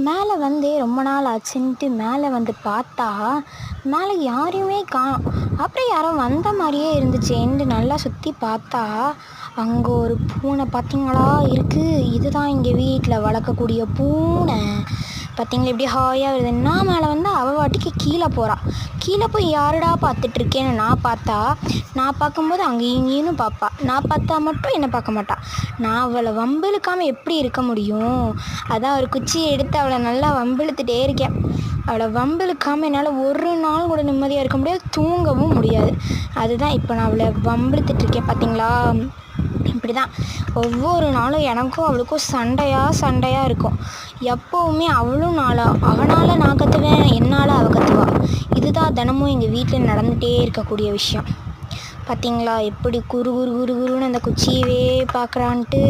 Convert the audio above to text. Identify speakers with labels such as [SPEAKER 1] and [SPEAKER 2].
[SPEAKER 1] மேலே வந்து ரொம்ப நாள் ஆச்சுன்ட்டு மேலே வந்து பார்த்தா, மேலே யாரையுமே காணோம். அப்புறம் யாரோ வந்த மாதிரியே இருந்துச்சேன்ட்டு நல்லா சுற்றி பார்த்தா, அங்கே ஒரு பூனை பார்த்தீங்களா இருக்கு. இதுதான் எங்கள் வீட்டில் வளர்க்கக்கூடிய பூனை. பார்த்தீங்களா எப்படி ஹாயாக வருது. நான் மேலே வந்து அவள் வாட்டிக்கு கீழே போகிறா. கீழே போய் யாருடா பார்த்துட்ருக்கேன்னு நான் பார்த்தா, நான் பார்க்கும்போது அங்கேயும் இங்கேயும்னு பார்ப்பா. நான் பார்த்தா மட்டும் என்னை பார்க்க மாட்டா. நான் அவளை வம்பிழுக்காமல் எப்படி இருக்க முடியும்? அதான் ஒரு குச்சியை எடுத்து அவளை நல்லா வம்பிழுத்துட்டே இருக்கேன். அவளை வம்பிழுக்காமல் என்னால் ஒரு நாள் கூட நிம்மதியாக இருக்க முடியாது, தூங்கவும் முடியாது. அதுதான் இப்போ நான் அவளை வம்பிழுத்துட்ருக்கேன் பார்த்தீங்களா. இப்படி தான் ஒவ்வொரு நாளும் எனக்கும் அவளுக்கும் சண்டையாக இருக்கும். எப்போவுமே அவனால் நான் கற்றுவேன், என்னால் அவள் கற்றுவா. இதுதான் தினமும் எங்கள் வீட்டில் நடந்துகிட்டே இருக்கக்கூடிய விஷயம். பார்த்தீங்களா எப்படி குரு குரு குரு குருன்னு அந்த குச்சியவே பார்க்குறான்ட்டு.